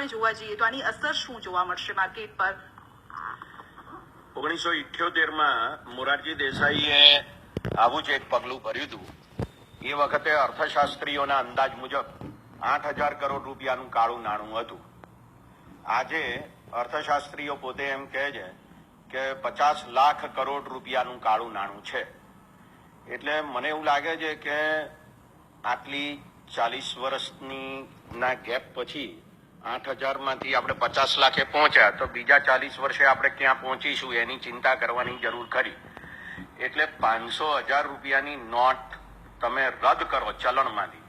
આપણે જોવા જઈએ તો આની અસર શું જોવા મળશે માર્કેટ પર? 1978 મોરારજી દેસાઈએ આવું જ એક પગલું ભર્યું હતું. એ વખતે અર્થશાસ્ત્રીઓના અંદાજ મુજબ 8,000 કરોડ રૂપિયાનું કાળું નાણું હતું. આજે અર્થશાસ્ત્રીઓ પોતે એમ કહે છે કે 50 લાખ કરોડ રૂપિયાનું કાળું નાણું છે. એટલે મને એવું લાગે છે કે આટલી 40 વર્ષની ના ગેપ પછી 8,000 માંથી આપણે 50 લાખે પહોંચ્યા તો બીજા 40 વર્ષે આપણે ક્યાં પહોંચીશું એની ચિંતા કરવાની જરૂર ખરી. એટલે 500,000 રૂપિયાની નોટ તમે રદ કરો ચલણમાંથી,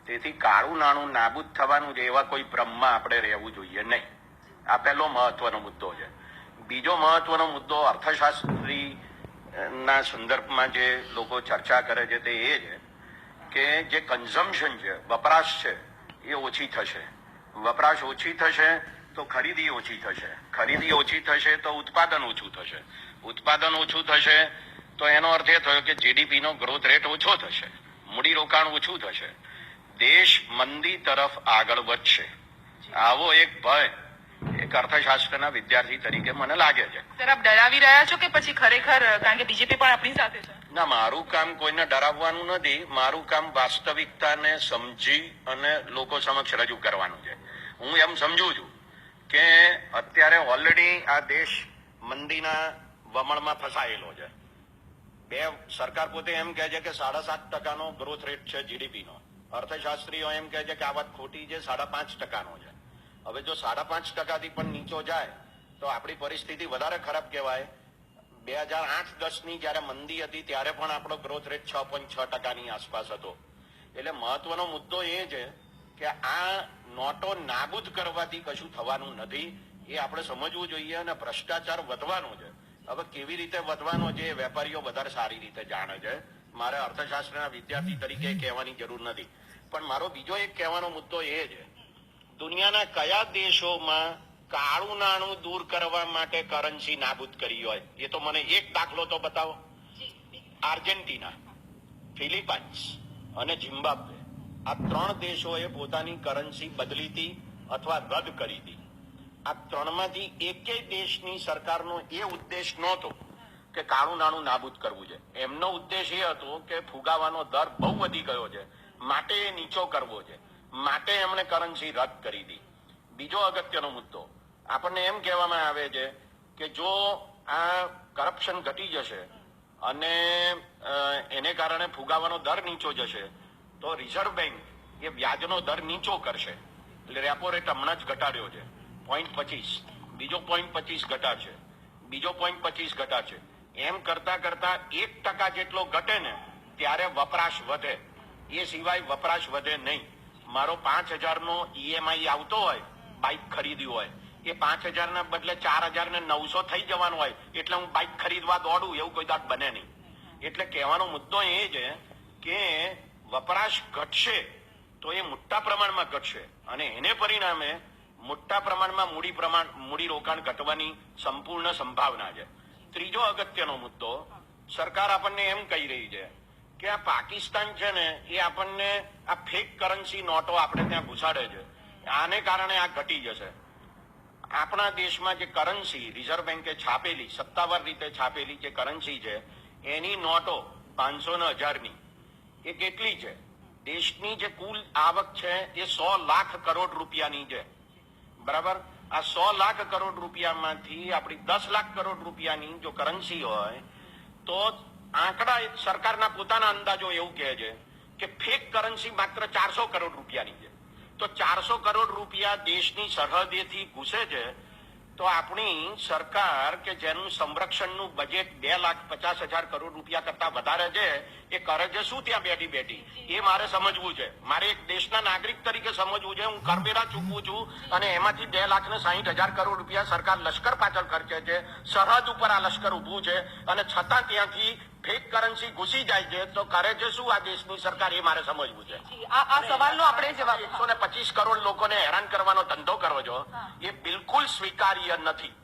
તેથી કાળું નાણું નાબૂદ થવાનું છે એવા કોઈ ભ્રમમાં આપણે રહેવું જોઈએ નહીં. આ પહેલો મહત્વનો મુદ્દો છે. બીજો મહત્વનો મુદ્દો અર્થશાસ્ત્રી ના સંદર્ભમાં જે લોકો ચર્ચા કરે છે તે એ છે કે જે કન્ઝમ્પશન છે, વપરાશ છે, એ ઓછી થશે. વપરાશ ઓછી થશે તો ખરીદી ઓછી થશે. ખરીદી ઓછી થશે તો ઉત્પાદન ઓછું થશે. ઉત્પાદન ઓછું થશે તો એનો અર્થ એ થયો કે જીડીપી નો ગ્રોથ રેટ ઓછો થશે, મૂડીરોકાણ ઓછું થશે, દેશ મંદી તરફ આગળ વધશે. આવો એક ભય એક અર્થશાસ્ત્રના વિદ્યાર્થી તરીકે મને લાગે છે. સર, આપ ડરાવી રહ્યા છો કે પછી ખરેખર, કારણ કે બીજેપી પણ આપણી સાથે છે? ના, મારું કામ કોઈને ડરાવવાનું નથી. મારું કામ વાસ્તવિકતાને સમજી અને લોકો સમક્ષ રજૂ કરવાનું છે. હું એમ સમજુ છું કે અત્યારે ઓલરેડી આ દેશ મંદીના વમળમાં ફસાયેલો છે. સરકાર પોતે એમ કહે છે કે 7.5% ગ્રોથ રેટ છે જીડીપીનો. અર્થશાસ્ત્રીઓ એમ કહે છે કે આ વાત ખોટી છે, 5.5% છે. હવે જો 5.5% પણ નીચો જાય તો આપણી પરિસ્થિતિ વધારે ખરાબ કહેવાય. 2008-10ની જયારે મંદી હતી ત્યારે પણ આપણો ગ્રોથ રેટ 6.6%ની આસપાસ હતો. એટલે મહત્વનો મુદ્દો એ છે કે આ નોટો નાબૂદ કરવાથી કશું થવાનું નથી, એ આપણે સમજવું જોઈએ. અને ભ્રષ્ટાચાર વધવાનો છે. હવે કેવી રીતે વધવાનો છે એ વેપારીઓ વધારે સારી રીતે જાણે છે. મારે અર્થશાસ્ત્રના વિદ્યાર્થી તરીકે કહેવાની જરૂર નથી. પણ મારો બીજો એક કહેવાનો મુદ્દો એ છે, દુનિયાના કયા દેશોમાં કાળું નાણું દૂર કરવા માટે કરન્સી નાબૂદ કરી હોય એ તો મને એક દાખલો તો બતાવો. આર્જેન્ટિના, ફિલિપાઇન્સ અને ઝિમ્બાબ્વે, આ 3 દેશોએ પોતાની કરન્સી બદલી હતી અથવા રદ કરી હતી. આ 3માંથી એકેય દેશની સરકારનો એ ઉદ્દેશ નહોતો કે કાળું નાણું નાબૂદ કરવું છે. એમનો ઉદ્દેશ એ હતો કે ફુગાવાનો દર બહુ વધી ગયો છે, માટે એ નીચો કરવો છે, માટે એમણે કરન્સી રદ કરી હતી. બીજો અગત્યનો મુદ્દો, આપણને એમ કહેવામાં આવે છે કે જો આ કરપ્શન ઘટી જશે અને એને કારણે ફુગાવાનો દર નીચો જશે તો રિઝર્વ બેંક એ વ્યાજનો દર નીચો કરશે. એટલે રેપો રેટ હમણાં જ ઘટાડ્યો છે 0.25, બીજો 0.25 ઘટાડશે, બીજો 0.25 ઘટાડશે. એમ કરતા કરતા 1% જેટલો ઘટે ને ત્યારે વપરાશ વધે, એ સિવાય વપરાશ વધે નહીં. મારો 5,000નો ઈએમઆઈ આવતો હોય, બાઇક ખરીદ્યું હોય, એ 5,000 ના બદલે 4,900 થઈ જવાનું હોય એટલે હું બાઇક ખરીદવા દોડું, એવું કોઈ દાડ બને નહીં. એટલે કહેવાનો મુદ્દો એ છે કે વપરાશ ઘટશે તો એ મોટા પ્રમાણમાં ઘટશે અને એને પરિણામે મોટા પ્રમાણમાં મૂડી રોકાણ ઘટવાની સંપૂર્ણ સંભાવના છે. ત્રીજો અગત્યનો મુદ્દો, સરકાર આપણને એમ કહી રહી છે કે આ પાકિસ્તાન છે ને એ આપણને આ ફેક કરન્સી નોટો આપણે ત્યાં ઘુસાડે છે, આને કારણે આ ઘટી જશે. આપણા દેશમાં જે કરન્સી રિઝર્વ બેંકે છાપેલી, સત્તાવાર રીતે છાપેલી જે કરન્સી છે એની નોટો 500 ને 1000ની એ કેટલી છે? દેશની જે કુલ આવક છે એ 100 લાખ કરોડ રૂપિયાની છે, બરાબર? આ 100 લાખ કરોડ રૂપિયામાંથી આપણી 10 લાખ કરોડ રૂપિયાની જો કરન્સી હોય તો આંકડા સરકારના પોતાના અંદાજો એવું કહે છે કે ફેક કરન્સી માત્ર 400 કરોડ રૂપિયાની છે. તો 400 કરોડ રૂપિયા દેશની સરહદેથી ઘૂસે છે તો આપણી સરકાર કે જેનું સંરક્ષણનું બજેટ 2,50,000 કરોડ રૂપિયા કરતા વધારે છે એ કરે છે શું ત્યાં બેઠી બેઠી? એ મારે સમજવું છે. મારે એક દેશના નાગરિક તરીકે સમજવું છે. હું કરવેરા ચૂકવું છું અને એમાંથી 2,60,000 કરોડ રૂપિયા સરકાર લશ્કર પાછળ ખર્ચે છે. સરહદ ઉપર આ લશ્કર ઉભું છે અને છતાં ત્યાંથી ફેક કરન્સી ઘૂસી જાય છે તો કરે છે શું આ દેશની સરકાર? એ મારે સમજવું છે. આ સવાલનો આપણે જવાબ, 125 કરોડ લોકોને હેરાન કરવાનો ધંધો કરો છો એ બિલકુલ સ્વીકાર્ય નથી.